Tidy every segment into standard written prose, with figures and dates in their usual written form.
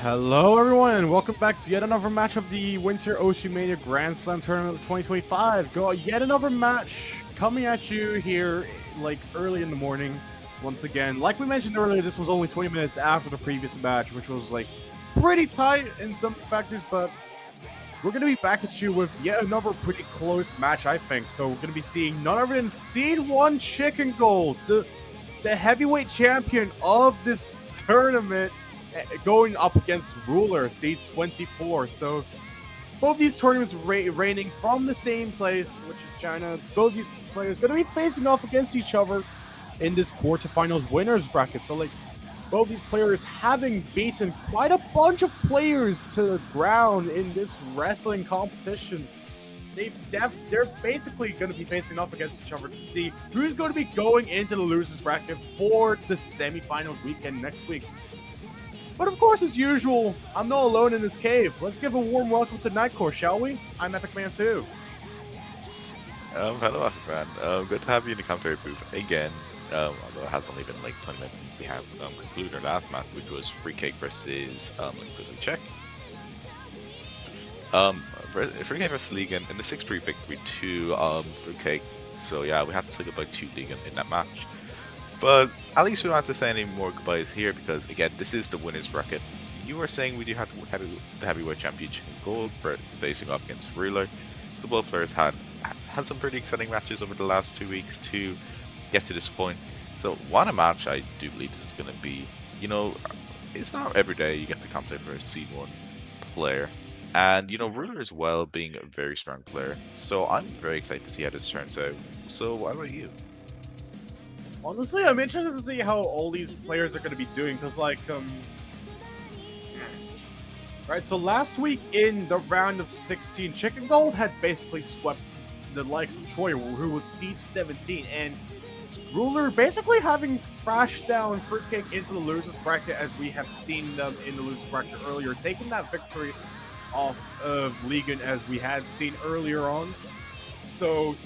Hello, everyone, and welcome back to yet another match of the Winter Oceania Grand Slam Tournament of 2025. Got yet another match coming at you here, like early in the morning. Once again, like we mentioned earlier, this was only 20 minutes after the previous match, which was like pretty tight in some factors, but we're gonna be back at you with yet another pretty close match, I think. So we're gonna be seeing none other than Seed 1 ChickenGold, the heavyweight champion of this tournament, going up against Ruler, seed 24. So both these tournaments reigning from the same place, which is China. Both these players going to be facing off against each other in this quarterfinals winners bracket. So like both these players having beaten quite a bunch of players to the ground in this wrestling competition. They're basically going to be facing off against each other to see who's going to be going into the losers bracket for the semifinals weekend next week. But of course, as usual, I'm not alone in this cave. Let's give a warm welcome to Nightcore, shall we? I'm Epic Man 2. Hello, African. Good to have you in the commentary booth again. Although it has only been like 20 minutes, we have concluded our last match, which was Free Cake versus quickly check. Free Cake versus Legan in the 6-3 victory to Free Cake. So yeah, we have to say goodbye to Legan in that match. But at least we don't have to say any more goodbyes here because again, this is the winners bracket. You were saying we do have the heavyweight championship gold for facing off against Ruler. So both players had some pretty exciting matches over the last 2 weeks to get to this point. So what a match I do believe it's going to be. You know, it's not every day you get to compete for a seed 1 player. And you know, Ruler as well being a very strong player. So I'm very excited to see how this turns out. So what about you? Honestly, I'm interested to see how all these players are going to be doing, because, like, Right, so last week in the round of 16, ChickenGold had basically swept the likes of Troy, who was seed 17, and Ruler basically having thrashed down Fruitcake into the losers bracket as we have seen them in the losers bracket earlier, taking that victory off of Legan as we had seen earlier on. So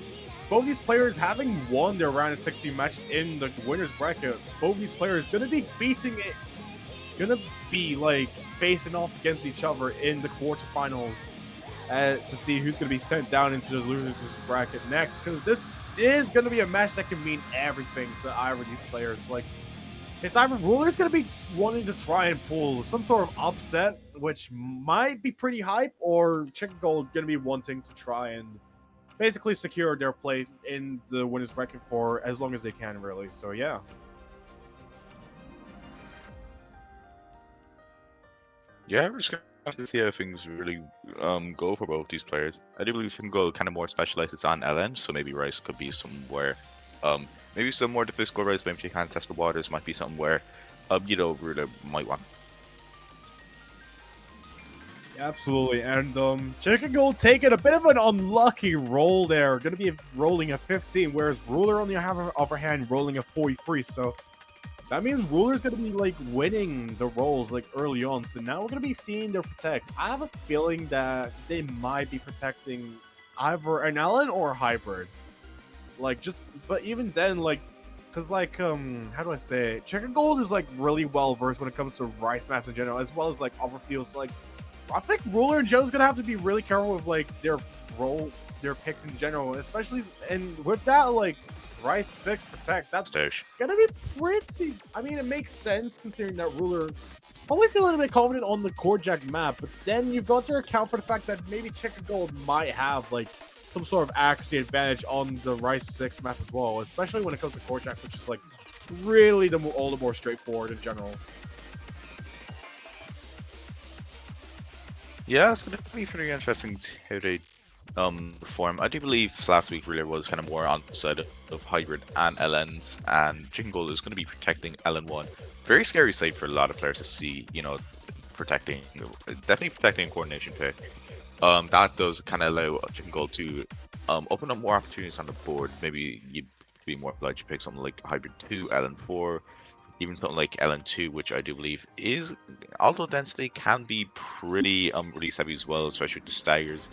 both these players having won their round of 16 matches in the winners bracket, both these players gonna be beating it, gonna be like facing off against each other in the quarterfinals to see who's gonna be sent down into the losers bracket next. Because this is gonna be a match that can mean everything to either of these players. Like, it's either Ruler's gonna be wanting to try and pull some sort of upset, which might be pretty hype, or ChickenGold gonna be wanting to try and basically secure their place in the winners bracket for as long as they can, really. So yeah. Yeah, we're just gonna have to see how things really go for both these players. I do believe ChickenGold kind of more specializes on LN, so maybe Rice could be somewhere. Maybe some more difficult Rice, maybe she can't test the waters, might be something where you know, Ruler might want. Absolutely, and ChickenGold taking a bit of an unlucky roll there. Going to be rolling a 15, whereas Ruler on the other hand rolling a 43. So that means Ruler's going to be like winning the rolls like early on. So now we're going to be seeing their protects. I have a feeling that they might be protecting either an Ellen or a hybrid. Like just, but even then, like, cause like how do I say it? ChickenGold is like really well versed when it comes to Rice maps in general, as well as like other fields. Like, I think Ruler and Joe's gonna have to be really careful with like their picks in general, especially and with that like Rice 6 protect. That's gonna be pretty. I mean, it makes sense considering that Ruler probably feel a little bit confident on the Korjak map, but then you've got to account for the fact that maybe ChickenGold might have like some sort of accuracy advantage on the Rice 6 map as well, especially when it comes to Korjak, which is like really all the more straightforward in general. Yeah, it's gonna be pretty interesting to see how they perform. I do believe last week Ruler was kind of more on the side of hybrid and LNs, and ChickenGold is going to be protecting LN1. Very scary sight for a lot of players to see. You know, definitely protecting a coordination pick. That does kind of allow ChickenGold to open up more opportunities on the board. Maybe you'd be more obliged to pick something like Hybrid 2, LN4, even something like LN2, which I do believe is, although density can be pretty release heavy as well, especially with the staggers.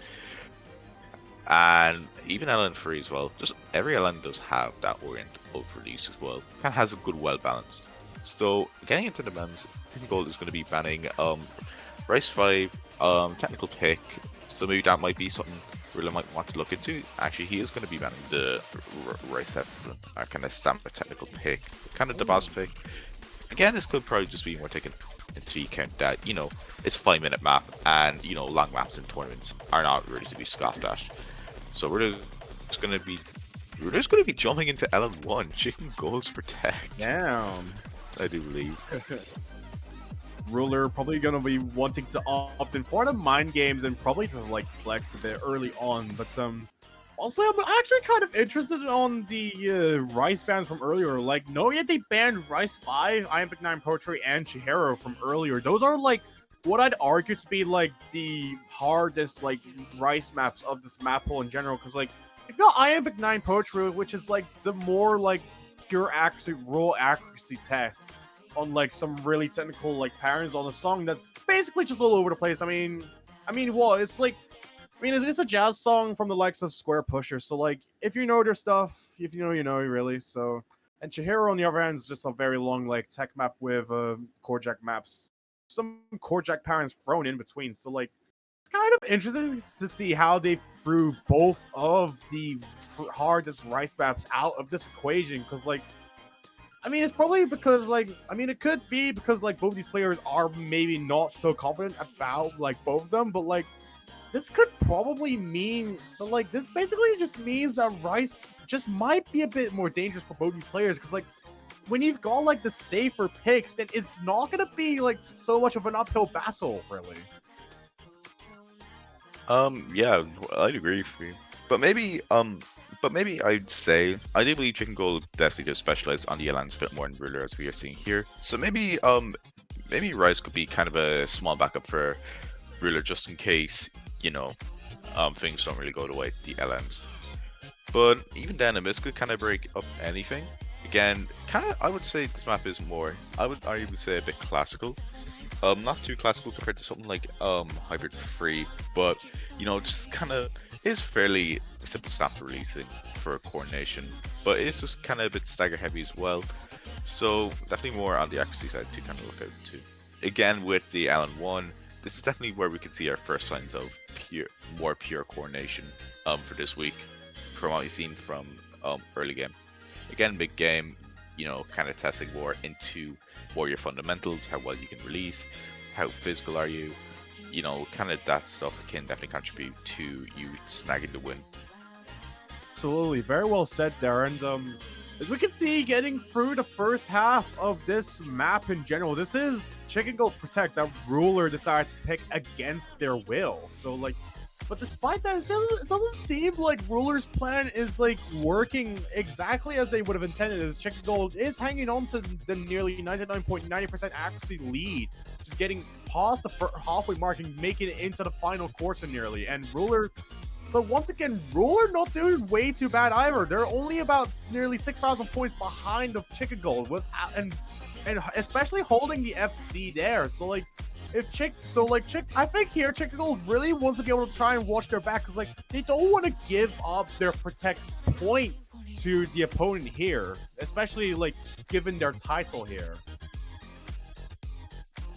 And even LN3 as well. Just every LN does have that orient of release as well. Kind of has a good, well balanced. So getting into the men's, Gold is going to be banning Rice 5, technical pick. So maybe that might be something Ruler might want to look into. Actually, he is going to be banning the Rice 7, kind of stamp a technical pick, kind of the boss pick. Again, this could probably just be more taken into account that, you know, it's a 5-minute map, and, you know, long maps in tournaments are not really to be scoffed at. So we're just going to be jumping into LN1, Chicken Goals Protect. Damn. I do believe. Ruler probably gonna be wanting to opt in for the mind games and probably to like flex a bit early on, but also I'm actually kind of interested on the Rice bans from earlier. Like, no, yet they banned Rice 5, Iron Pick 9 Poetry, and Chihiro from earlier. Those are like what I'd argue to be like the hardest like Rice maps of this map pool in general, because like you've got Iron Pick 9 Poetry, which is like the more like pure accuracy, raw accuracy test on like some really technical like patterns on a song that's basically just all over the place. Well, it's like, it's a jazz song from the likes of Square Pusher. So like, if you know their stuff, if you know, you know, really. So, and Chihiro on the other hand is just a very long like tech map with chord jack maps, some chord jack patterns thrown in between. So like, it's kind of interesting to see how they threw both of the hardest rice maps out of this equation, because like, it's probably because, like, it could be because, like, both these players are maybe not so confident about, like, both of them, but, like, this could probably mean, but, like, this basically just means that Rice just might be a bit more dangerous for both these players, because, like, when you've got, like, the safer picks, then it's not gonna be, like, so much of an uphill battle, really. Yeah, I'd agree with you. But maybe I'd say I do believe Chicken Gold definitely does specialize on the Alliance a bit more in Ruler, as we are seeing here. So maybe Rise could be kind of a small backup for Ruler just in case, you know, things don't really go the way the LMs. But even then, a miss could kind of break up anything. Again, kind of, I would say this map is more, I would say a bit classical. Not too classical compared to something like Hybrid Free, but you know, just kind of is fairly simple snap releasing for coordination, but it's just kind of a bit stagger heavy as well. So definitely more on the accuracy side to kind of look out to. Again, with the Allen One, this is definitely where we can see our first signs of more pure coordination for this week, from what we've seen from early game. Again, big game, you know, kind of testing more into warrior fundamentals, how well you can release, how physical are you, you know, kind of that stuff can definitely contribute to you snagging the win. Absolutely, very well said there. And as we can see, getting through the first half of this map in general, this is Chicken Gold Protect that Ruler decided to pick against their will. So like, but despite that, it doesn't seem like Ruler's plan is like working exactly as they would have intended. As Chicken Gold is hanging on to the nearly 99.90% accuracy lead, just getting past the halfway mark and making it into the final quarter nearly. And Ruler, but once again, Ruler not doing way too bad either. They're only about nearly 6,000 points behind of ChickenGold, and especially holding the FC there. So like, I think here ChickenGold really wants to be able to try and watch their back, because like they don't want to give up their protects point to the opponent here, especially like given their title here.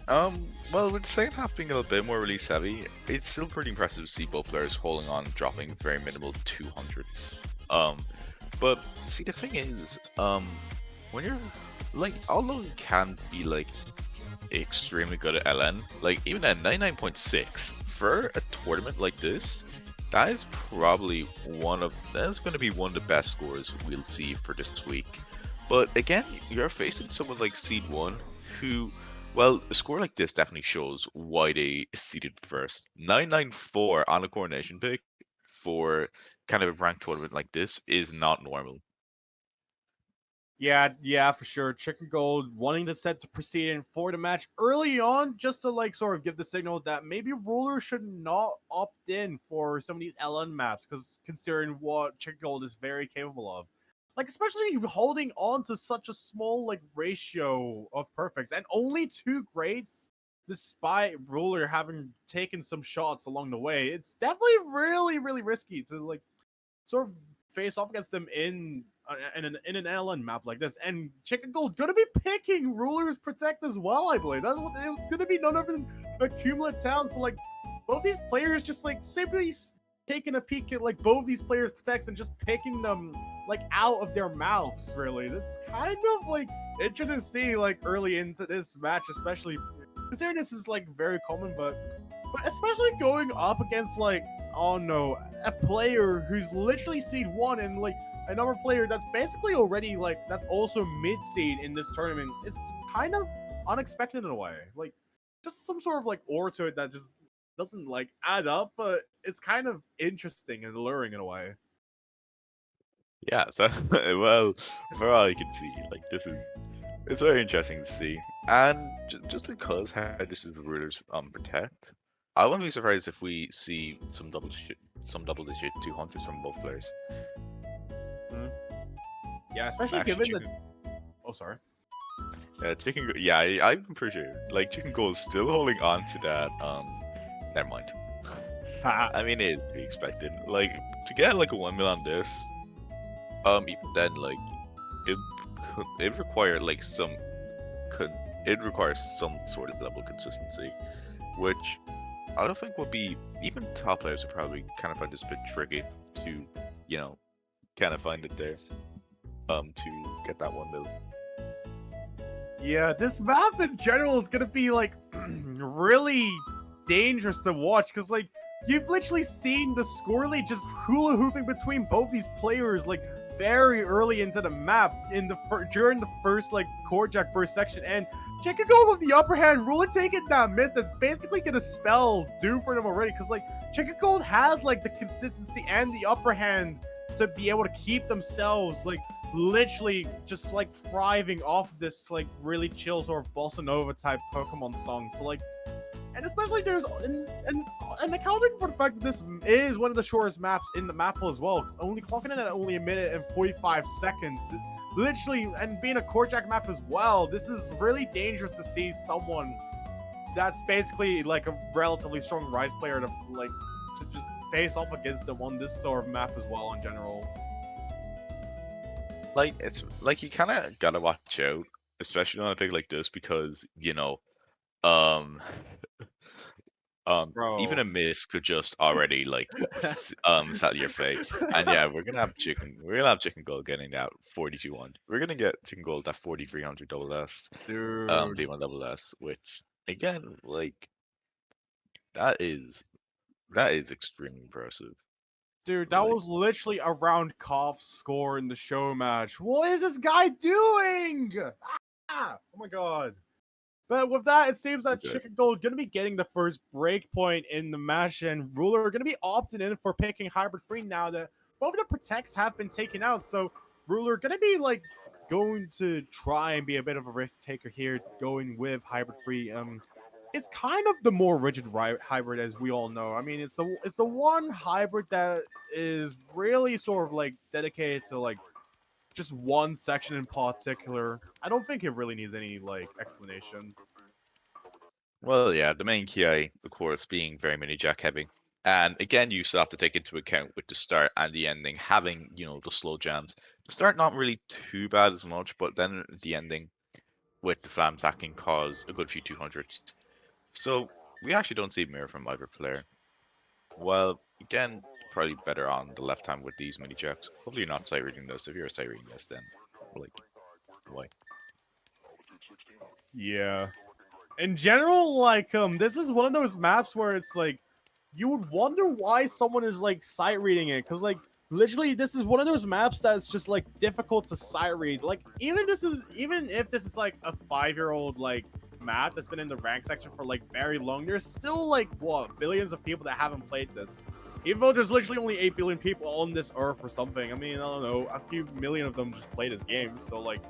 Well, with the second half being a little bit more release heavy, it's still pretty impressive to see both players holding on, dropping very minimal 200s. But see, the thing is, when you're like, although you can be like extremely good at LN, like even at 99.6 for a tournament like this, that is probably that's going to be one of the best scores we'll see for this week. But again, you're facing someone like Seed 1 who, well, a score like this definitely shows why they seeded first. 994 on a coordination pick for kind of a ranked tournament like this is not normal. Yeah, for sure. Chicken Gold wanting to set to proceed in for the match early on, just to like sort of give the signal that maybe Ruler should not opt in for some of these LN maps, because considering what Chicken Gold is very capable of, like especially holding on to such a small like ratio of perfects and only 2 greats, despite Ruler having taken some shots along the way, it's definitely really risky to like sort of face off against them in in an LN map like this. And ChickenGold gonna be picking Ruler's Protect as well, I believe. That's what it's gonna be, none other than Accumulate Town. So like both these players just like simply taking a peek at like both these players' protects and just picking them like out of their mouths. Really, this kind of like interesting to see like early into this match, especially considering this is like very common, but especially going up against like, oh no, a player who's literally seed 1 and like another player that's basically already like that's also mid seed in this tournament. It's kind of unexpected in a way, like just some sort of like aura to it that just doesn't like add up, but it's kind of interesting and alluring in a way. Yeah, so, well, for all I can see, like it's very interesting to see, and just because how this is the Rulers protect, I wouldn't be surprised if we see some double digit 200s from both players. Mhm. Yeah, especially Actually, given the. Oh, sorry. Yeah, I'm pretty sure. Like Chicken Gold is still holding on to that. Never mind. Ha. I mean, it is to be expected. Like to get like a 1 mil on this, even then, like it it required like could it requires some sort of level of consistency, which I don't think would be even top players would probably kind of find this a bit tricky to, you know, kind of find it there, to get that 1 mil. Yeah, this map in general is gonna be like really dangerous to watch because like you've literally seen the Scorely just hula hooping between both these players like very early into the map in the during the first like core jack burst section, and ChickenGold with the upper hand, Ruler taking that miss that's basically gonna spell doom for them already because like ChickenGold has like the consistency and the upper hand to be able to keep themselves like literally just like thriving off this like really chill sort of bossa nova type Pokemon song. So like, and especially there's and accounting for the fact that this is one of the shortest maps in the map pool as well, only clocking in at only 1 minute and 45 seconds. Literally, and being a core jack map as well, this is really dangerous to see someone that's basically like a relatively strong Rise player to like to just face off against them on this sort of map as well in general. Like it's like you kind of gotta watch out, especially on a pick like this, because um, even Bro. a miss could just already like settle your fate. And yeah, we're gonna have Chicken Gold getting that 4200. We're gonna get Chicken Gold that 4300 double S, Dude. V1 double S, which again, like that is that is extremely impressive. Dude, that Like was literally a round cough score in the show match. What is this guy doing? Ah! Oh my god. But with that, it seems that okay. ChickenGold going to be getting the first break point in the match, and Ruler are going to be opting in for picking Hybrid Free now that both of the protects have been taken out. So Ruler going to be like going to try and be a bit of a risk taker here, going with Hybrid Free. It's kind of the more rigid hybrid, as we all know. I mean, it's the one hybrid that is really sort of like dedicated to like just one section in particular. I don't think it really needs any like explanation. Well, yeah, the main key, of course, being very mini jack heavy. And again, you still have to take into account with the start and the ending having, the slow jams. The start not really too bad as much, but then the ending with the flam can cause a good few 200s. So we actually don't see mirror from either player. Well, again, probably better on the left hand with these mini jacks. Hopefully you're not sight reading this. If you're sight reading this, then like why? Yeah. In general, like this is one of those maps where it's like you would wonder why someone is like sight reading it, because like literally this is one of those maps that's just like difficult to sight read. Like even if this is like a 5-year-old like map that's been in the rank section for like very long, there's still like what billions of people that haven't played this. Even though there's literally only 8 billion people on this earth or something. I mean, I don't know, a few million of them just play this game. So like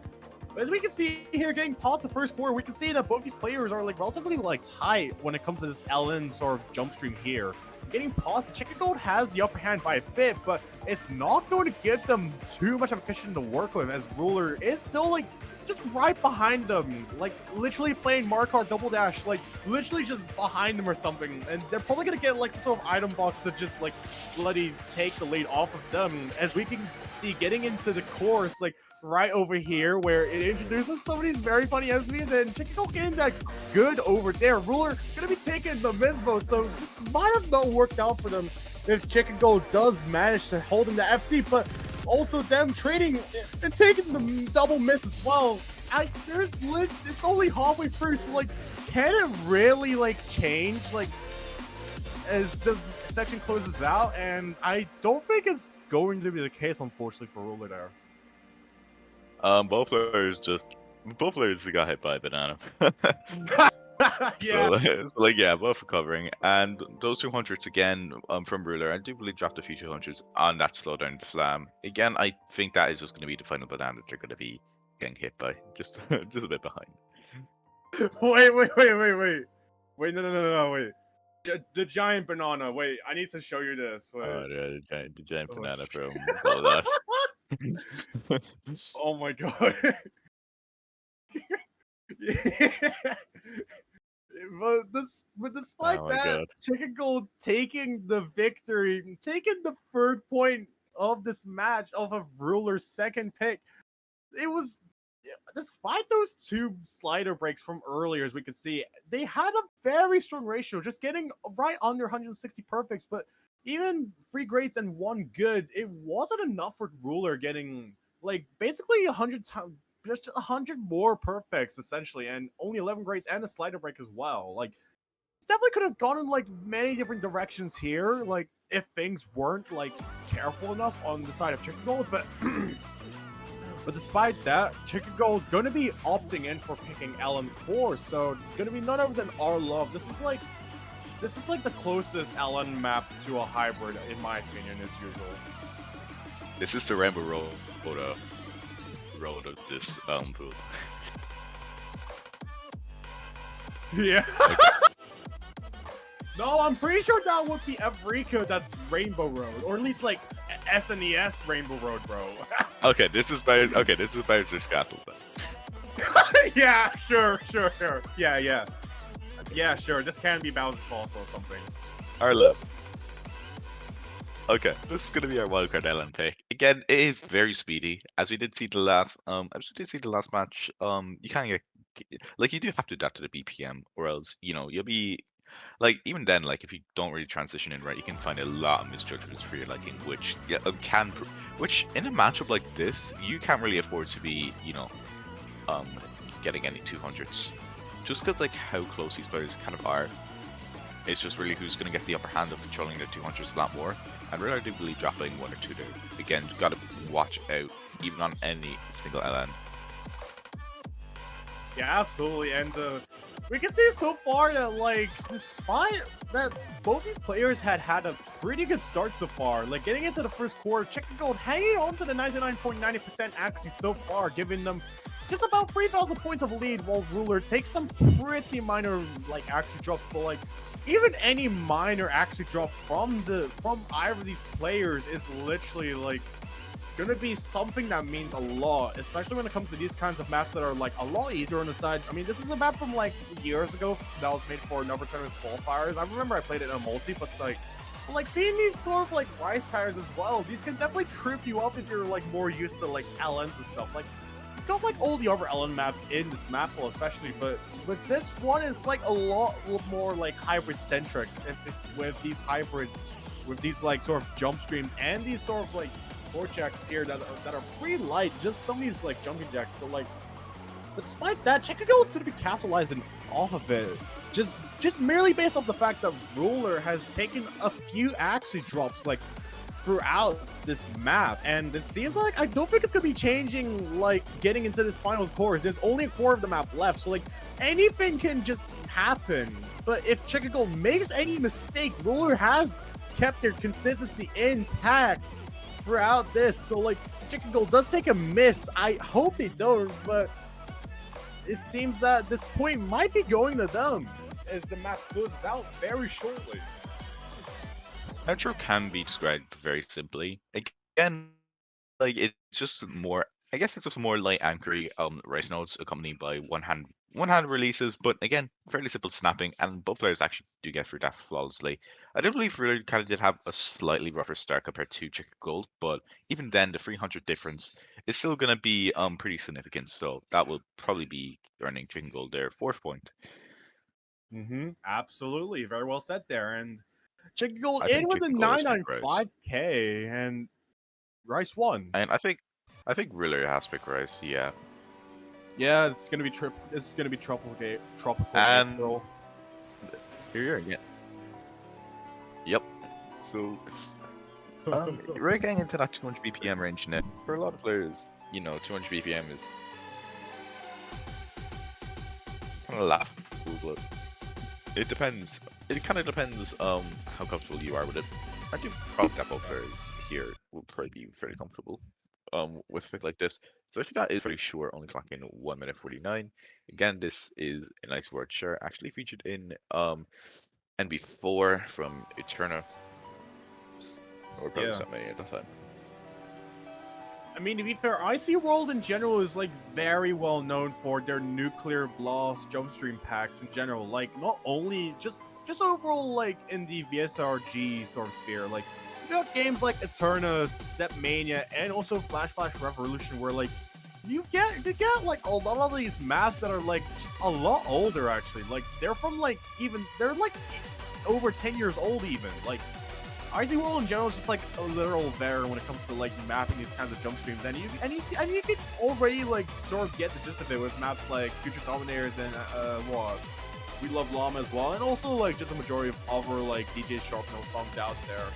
as we can see here, getting past the first quarter, we can see that both these players are like relatively like tight when it comes to this LN sort of jump stream here. Getting past, the ChickenGold has the upper hand by a bit, but it's not going to give them too much of a cushion to work with, as Ruler is still like just right behind them, like literally playing Mario Kart Double Dash, like literally just behind them or something, and they're probably gonna get like some sort of item box to just like bloody take the lead off of them. As we can see, getting into the course, like right over here, where it introduces some of these very funny enemies, and ChickenGold getting that good over there. Ruler gonna be taking the Minsmo, so this might have not worked out for them if ChickenGold does manage to hold in the FC, but also them trading and taking the double miss as well. It's only halfway through, so like, can it really like change like as the section closes out? And I don't think it's going to be the case, unfortunately, for Ruler there. Both players got hit by a banana. Yeah. So like yeah, both recovering, and those 200s again from Ruler. I do believe dropped a few 200s on that slowdown flam. Again, I think that is just going to be the final banana they're going to be getting hit by, just just a bit behind. Wait, no, wait. The giant banana. Wait, I need to show you this. Wait. The giant Oh, banana shit. from Gold. Oh my god. But despite Oh my that, god. ChickenGold taking the victory, taking the third point of this match off of Ruler's second pick. It was, despite those two slider breaks from earlier, as we could see, they had a very strong ratio, just getting right under 160 perfects. But even 3 greats and 1 good, it wasn't enough for Ruler getting like basically 100 times, just 100 more perfects essentially, and only 11 greats and a slider break as well. Like, it definitely could have gone in like many different directions here, like if things weren't like careful enough on the side of ChickenGold. But but despite that, ChickenGold gonna be opting in for picking LN4, so gonna be none other than our love. This is like the closest LN map to a hybrid, in my opinion, as usual. This is the Rainbow road of this pool. Yeah. No, I'm pretty sure that would be Evrika that's Rainbow Road, or at least like SNES Rainbow Road, bro. Okay, this is Bowser's Castle then. Yeah, sure. Yeah, sure. This can be Bowser's Castle or something. Our love. Okay, this is gonna be our wildcard LN pick. Again, it is very speedy, as we did see the last match. You can't get like you do have to adapt to the BPM, or else you'll be like, even then, like if you don't really transition in right, you can find a lot of misjudgments for your liking, which which in a matchup like this you can't really afford to be um getting any 200s, just because like how close these players kind of are. It's just really who's going to get the upper hand of controlling their 200s a lot more. And really, I do believe dropping 1 or 2 there. Again, you've got to watch out, even on any single LN. Yeah, absolutely. And we can see so far that, like, despite that both these players had a pretty good start so far, like getting into the first quarter, ChickenGold hanging on to the 99.90% accuracy so far, giving them just about 3,000 points of lead, while Ruler takes some pretty minor like accuracy drops. But like, even any minor accuracy drop from either of these players is literally like gonna be something that means a lot, especially when it comes to these kinds of maps that are like a lot easier on the side. I mean, this is a map from like years ago that was made for Number Tournament qualifiers. I remember I played it in a multi, but it's like seeing these sort of like rise powers as well, these can definitely trip you up if you're like more used to like LNs and stuff. Like, you've got like all the other LN maps in this map pool especially, but this one is like a lot more like hybrid centric with these like sort of jump streams and these sort of like core checks here that are pretty light, just some of these like jumping jacks. But despite that, ChickenGold could be capitalizing off of it, just merely based off the fact that Ruler has taken a few accuracy drops like throughout this map, and it seems like I don't think it's gonna be changing like getting into this final course. There's only a quarter of the map left, so like anything can just happen. But if ChickenGold makes any mistake, Ruler has kept their consistency intact throughout this. So like, ChickenGold does take a miss. I hope they don't, but it seems that this point might be going to them as the map closes out very shortly. Outro can be described very simply. Again, like it's just more I guess it's just more light anchory rice notes accompanied by one hand releases, but again, fairly simple snapping, and both players actually do get through that flawlessly. I do believe Ruler kind of did have a slightly rougher start compared to Chicken Gold, but even then, the 300 difference is still going to be pretty significant. So that will probably be earning Chicken Gold their fourth point. Absolutely. Very well said there. And Chicken Gold I in think with a Chicken Gold has picked Rice, 995K and Rice won. and I think Ruler has picked Rice, yeah, Yeah, it's gonna be it's gonna be tropical and April. here you are again. Yep. So we're getting into that 200 BPM range now. For a lot of players, 200 BPM is kind of laughable, but it depends. It kind of depends how comfortable you are with it. I do probably that both players here will probably be fairly comfortable with a pick like this. So if that is pretty sure, only clocking 1 minute 49. Again, this is a nice word shirt, actually featured in NB4 from Eterna, or probably Yeah. so many at that time. I mean, to be fair, IC World in general is like very well known for their nuclear blast jump stream packs in general. Like, not only just overall like in the VSRG sort of sphere. Like, you got games like Eterna, Step Mania, and also Flash Flash Revolution, where like you get like a lot of these maps that are like just a lot older actually. Like they're from like even they're like over 10 years old even. Like RC World in general is just like a literal there when it comes to like mapping these kinds of jump streams, and you can already like sort of get the gist of it with maps like Future Dominators and what We Love Llama as well, and also like just a majority of other like DJ Sharpnel songs out there.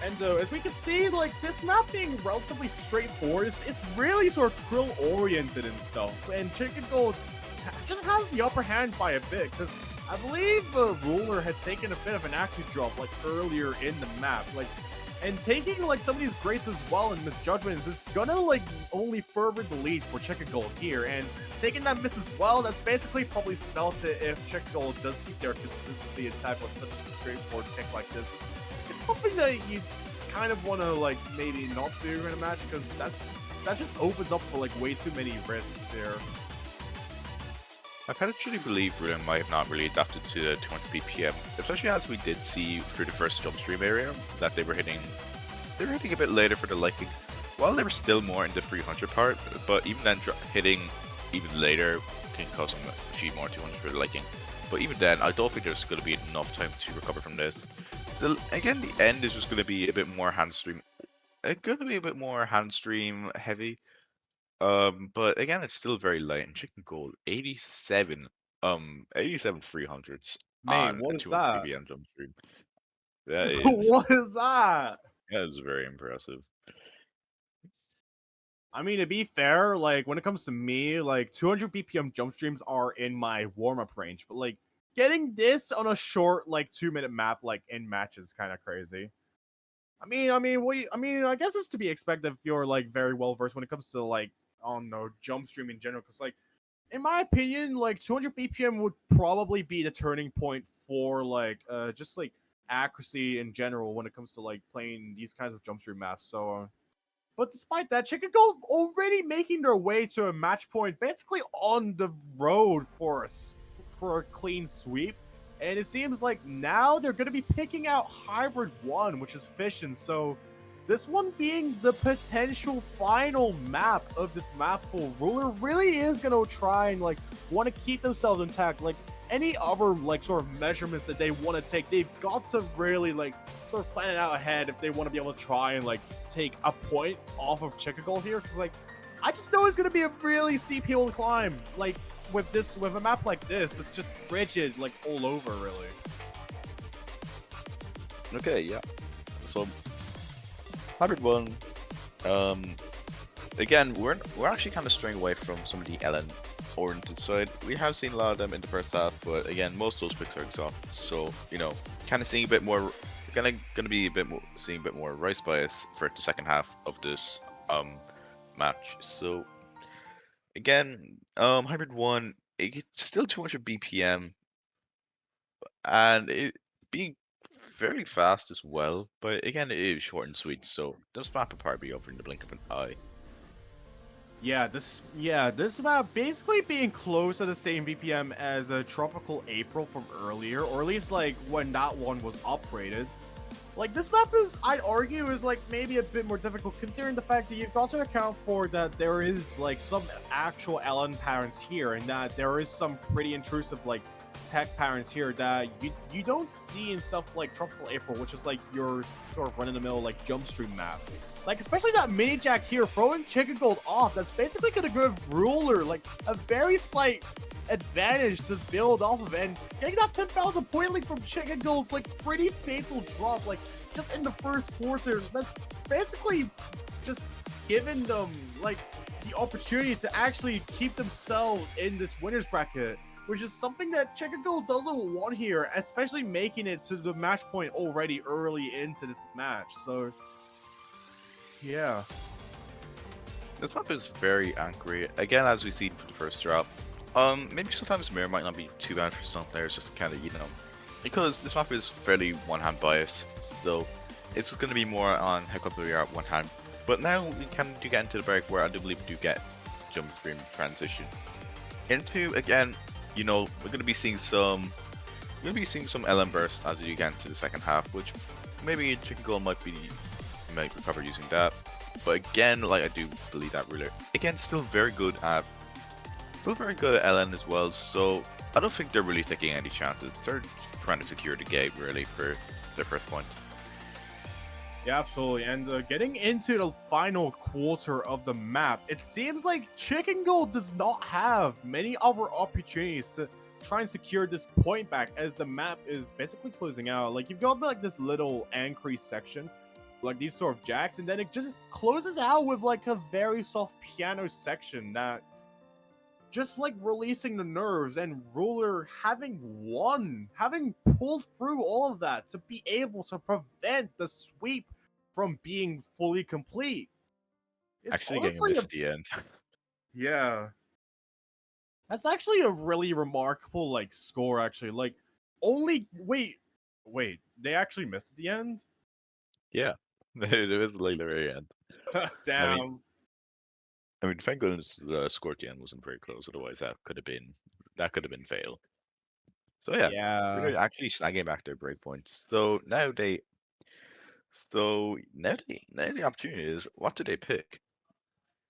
And as we can see, like this map being relatively straightforward, it's really sort of trill oriented and stuff. And Chicken Gold just has the upper hand by a bit because I believe the ruler had taken a bit of an active drop like earlier in the map, like. And taking like some of these graces as well and misjudgments is gonna like only further the lead for Chicken Gold here. And taking that miss as well, that's basically probably spells it if Chicken Gold does keep their consistency intact with such a straightforward pick like this. It's something that you kind of want to like maybe not do in a match because that just opens up for like way too many risks here. I kind of truly believe Ruin might have not really adapted to the 200 BPM, especially as we did see through the first jump stream area that they were hitting a bit later for the liking, while they were still more in the 300 part, but even then hitting even later can cause them a few more 200 for the liking. But even then, I don't think there's going to be enough time to recover from this. Again, the end is just going to be a bit more hand stream. It's going to be a bit more hand stream heavy, but again, it's still very light. And Chicken Gold, 87 300s Mate, on a what is 200 that? BPM jump stream. That is, What is that? that is very impressive. I mean, to be fair, like when it comes to me, like 200 BPM jump streams are in my warm up range, but like getting this on a short like 2 minute map like in matches is kind of crazy. I guess it's to be expected if you're like very well versed when it comes to like I don't know jump stream in general, because like in my opinion, like 200 BPM would probably be the turning point for like just like accuracy in general when it comes to like playing these kinds of jump stream maps. So but despite that, Chicken Gold already making their way to a match point, basically on the road for for a clean sweep. And it seems like now they're going to be picking out Hybrid 1, which is Fission. So this one being the potential final map of this map pool, Ruler really is going to try and like want to keep themselves intact. Like any other like sort of measurements that they want to take, they've got to really like sort of plan it out ahead if they want to be able to try and like take a point off of Chicken Gold here. Because like I just know it's going to be a really steep hill to climb. Like with a map like this, it's just rigid like all over really. Okay, yeah. So Hybrid One, um, again, we're actually kind of straying away from some of the Ellen oriented side. We have seen a lot of them in the first half, but again, most of those picks are exhausted. So kind of seeing a bit more, gonna be a bit more seeing a bit more rice bias for the second half of this match. So again, Hybrid One, it's still 200 BPM, and it being fairly fast as well. But again, it is short and sweet, so this map will probably be over in the blink of an eye. This map basically being close to the same BPM as a Tropical April from earlier, or at least like when that one was upgraded. Like this map is, I'd argue, is like maybe a bit more difficult considering the fact that you've got to account for that there is like some actual LN patterns here, and that there is some pretty intrusive like tech patterns here that you don't see in stuff like Tropical April, which is like your sort of run-in-the-mill like jump stream map. Like especially that mini jack here throwing ChickenGold off, that's basically gonna give Ruler like a very slight advantage to build off of, and getting that 10,000 point lead from ChickenGold's like pretty fatal drop, like just in the first quarter. That's basically just giving them like the opportunity to actually keep themselves in this winners bracket, which is something that ChickenGold doesn't want here, especially making it to the match point already early into this match. So yeah. This map is very angry. Again, as we've seen for the first drop. Maybe sometimes mirror might not be too bad for some players, just kind of, because this map is fairly one-hand biased, so it's going to be more on how quickly we are at one hand. But now we do get into the break where I do believe we do get jump stream transition into, again, we're going to be seeing some LM bursts as you get into the second half, which maybe ChickenGold might recover using that. But again, like I do believe that Ruler, again, still very good at LN as well, so I don't think they're really taking any chances. They're trying to secure the game, really, for their first point. Yeah, absolutely. And getting into the final quarter of the map, it seems like ChickenGold does not have many other opportunities to try and secure this point back, as the map is basically closing out. Like, you've got like this little anchory section, like these sort of jacks, and then it just closes out with like a very soft piano section that just like releasing the nerves, and Ruler having pulled through all of that to be able to prevent the sweep from being fully complete. It's Actually getting honestly this at the end. yeah. That's actually a really remarkable like score actually. Like only wait, they actually missed at the end? Yeah, it was like the very end. I mean, Damn. thank goodness the score at the end wasn't very close. Otherwise, that could have been fail. So yeah, Yeah. we're actually snagging back their breakpoints. So now the opportunity is, what do they pick?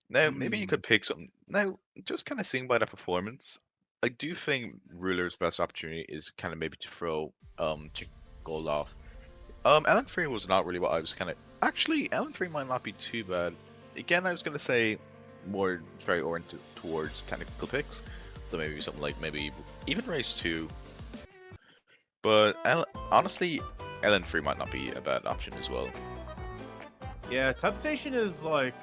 Now maybe you Hmm. could pick something. Now, just kind of seeing by the performance, I do think Ruler's best opportunity is kind of maybe to throw Chicken Gold off. Ellen 3 was not really what I was kind of. Actually, Ellen 3 might not be too bad. Again, I was gonna say more very oriented towards technical picks, so maybe something like maybe even Race 2. But honestly, Ellen 3 might not be a bad option as well. Yeah, Temptation is like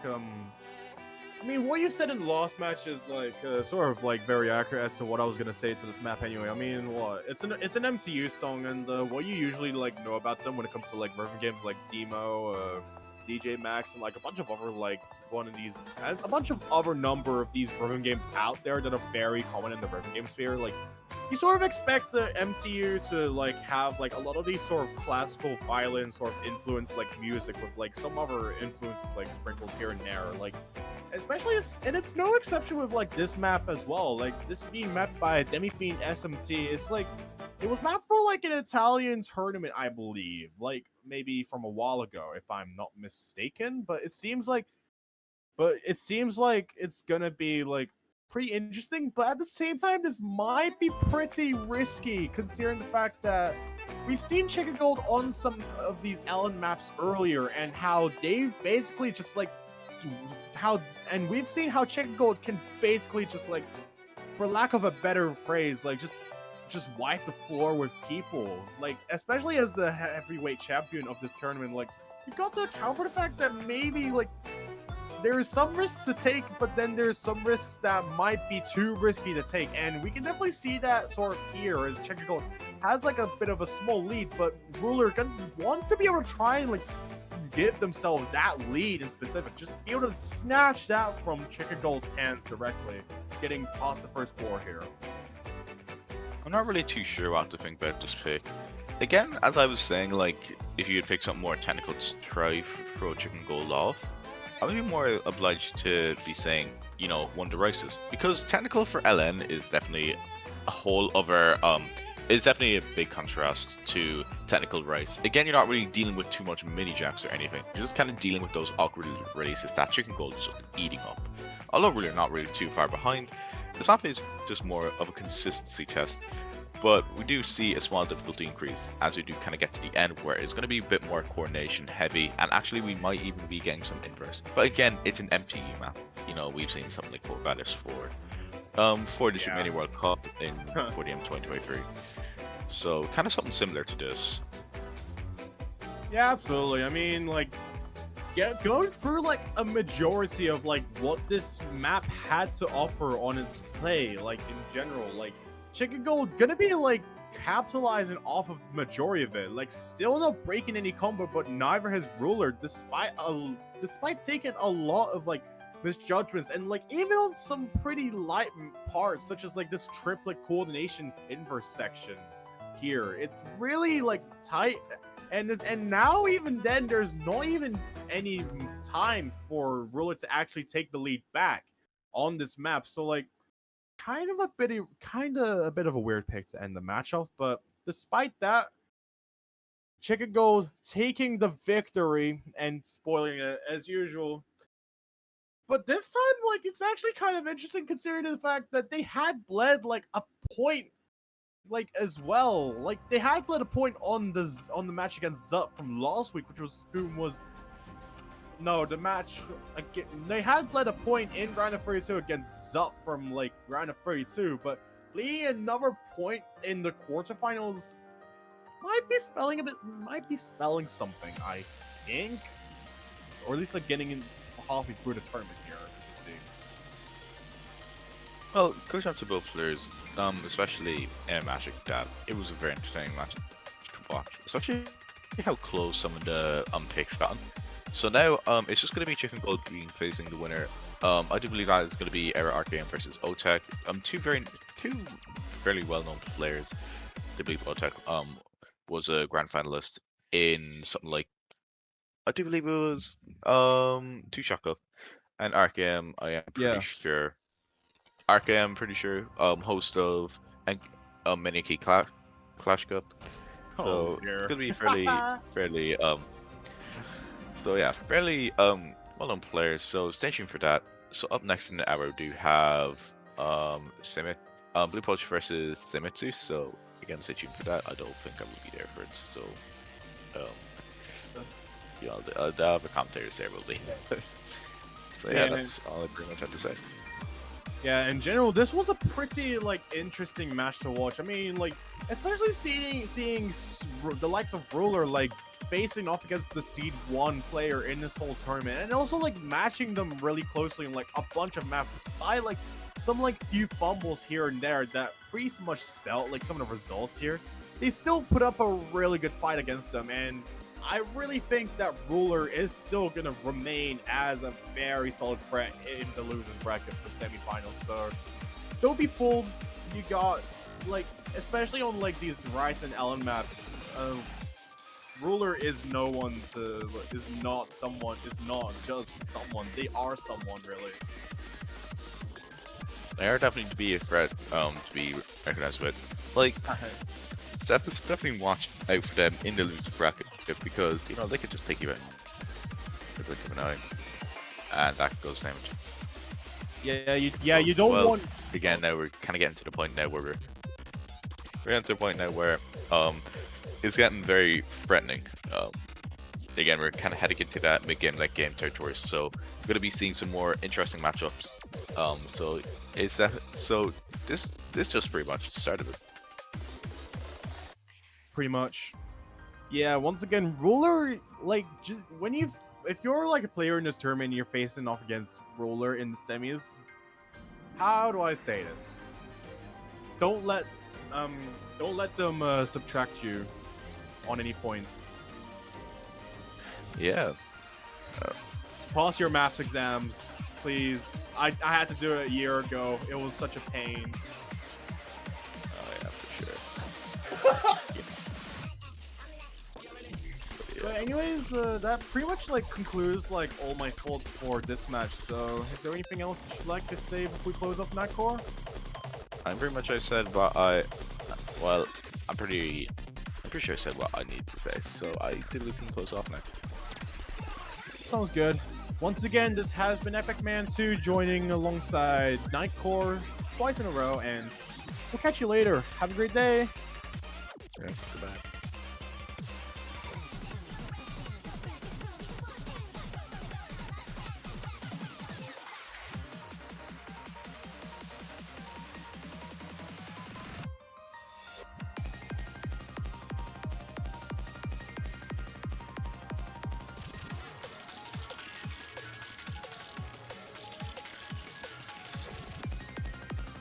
I mean, what you said in the last match is like sort of like very accurate as to what I was gonna say to this map. Anyway, I mean, what it's an MCU song, and what you usually like know about them when it comes to like rhythm games like Demo, DJ Max, and like a bunch of other like a bunch of other number of these rhythm games out there that are very common in the rhythm game sphere. Like, you sort of expect the MCU to like have like a lot of these sort of classical violin sort of influence like music with like some other influences like sprinkled here and there, like especially and it's no exception with like this map as well. Like this being mapped by Demi-Fiend SMT, it's like it was mapped for like an Italian tournament, I believe, like maybe from a while ago, if I'm not mistaken. But it seems like it's gonna be like pretty interesting, but at the same time, this might be pretty risky considering the fact that we've seen ChickenGold on some of these Ellen maps earlier, and how they've basically just like and we've seen how ChickenGold can basically just like, for lack of a better phrase, like just wipe the floor with people. Like, especially as the heavyweight champion of this tournament, like you've got to account for the fact that maybe like there is some risks to take, but then there's some risks that might be too risky to take, and we can definitely see that sort of here as ChickenGold has like a bit of a small lead, but Ruler wants to be able to try and like give themselves that lead in specific, just be able to snatch that from ChickenGold's hands directly, getting past the first floor here. I'm not really too sure what to think about this pick. Again, as I was saying, like if you could pick something more technical to try throw ChickenGold off. I'm gonna be more obliged to be saying, you know, Wonder Rices, because technical for LN is definitely a whole other it's definitely a big contrast to technical rice. Again, you're not really dealing with too much mini jacks or anything. You're just kind of dealing with those awkward releases that ChickenGold is just eating up. Although really not really too far behind, the top is just more of a consistency test. But we do see a small difficulty increase as we do kind of get to the end, where it's going to be a bit more coordination heavy, and actually we might even be getting some inverse. But again, it's an MTU map. You know, we've seen something like Corvallis for the Super Mini World Cup in Podium 2023. So kind of something similar to this. Yeah, absolutely. I mean, like, going through like a majority of like what this map had to offer on its play, like in general, like ChickenGold gonna be like capitalizing off of majority of it, like still not breaking any combo, but neither has Ruler, despite taking a lot of like misjudgments and like even on some pretty light parts, such as like this triplet coordination inverse section here. It's really like tight, and now even then there's not even any time for Ruler to actually take the lead back on this map. So like kind of a bit of a weird pick to end the match off, but despite that, ChickenGold taking the victory and spoiling it as usual. But this time, like, it's actually kind of interesting considering the fact that they had bled like a point, like as well. Like they had bled a point on the match against Zut from last week, which was the match again. They had bled a point in round of 32 against Zut from like round of 32, but leading another point in the quarterfinals might be spelling something, I think, or at least like getting in halfway through the tournament here, as you can see. Well, goes out to both players, especially in a match like that. It was a very entertaining match to watch, especially how close some of the picks gotten. So now it's just going to be ChickenGold being facing the winner. I do believe that is going to be Era RKM versus OTEC. Two fairly well-known players. I believe OTEC was a grand finalist in something like, I do believe it was Two Shot Cup, and RKM I am pretty sure. RKM pretty sure host of and Mini Key Clash Cup. So it's gonna be fairly so yeah, fairly well-known players. So stay tuned for that. So up next in the hour, we do have Blue Poach versus Simitsu. So again, stay tuned for that. I don't think I will be there for it. So you know, the other commentators there will be. So yeah, that's all I pretty much have to say. Yeah, in general, this was a pretty like interesting match to watch. I mean, like especially seeing the likes of Ruler like facing off against the seed 1 player in this whole tournament, and also like matching them really closely in like a bunch of maps, despite like some like few fumbles here and there that pretty much spelled like some of the results here. They still put up a really good fight against them, and I really think that Ruler is still going to remain as a very solid threat in the losers bracket for semifinals. So don't be fooled. You got, like, especially on like these Rice and Ellen maps, Ruler is not just someone. They are someone, really. They are definitely to be a threat to be recognized with. Like, definitely watch out for them in the loser bracket, because you know they could just take you out the blink of an eye, and that goes damage. You don't want. Again, now we're kind of getting to the point now where it's getting very threatening. Again, we're kind of heading into that mid-game, late game territory, so we're going to be seeing some more interesting matchups. So this just pretty much started it. Pretty much. Yeah, once again, Ruler, like, just if you're like a player in this tournament and you're facing off against Ruler in the semis, how do I say this? Don't let them subtract you on any points. Yeah. Pass your maths exams, please. I had to do it a year ago. It was such a pain. Oh yeah, for sure. But anyways, that pretty much like concludes like all my thoughts for this match. So, is there anything else that you'd like to say before we close off Nightcore? I'm pretty much I said what well, I'm pretty sure I said what I need to say. So I think we can close off now. Sounds good. Once again, this has been Epic Man 2 joining alongside Nightcore twice in a row, and we'll catch you later. Have a great day.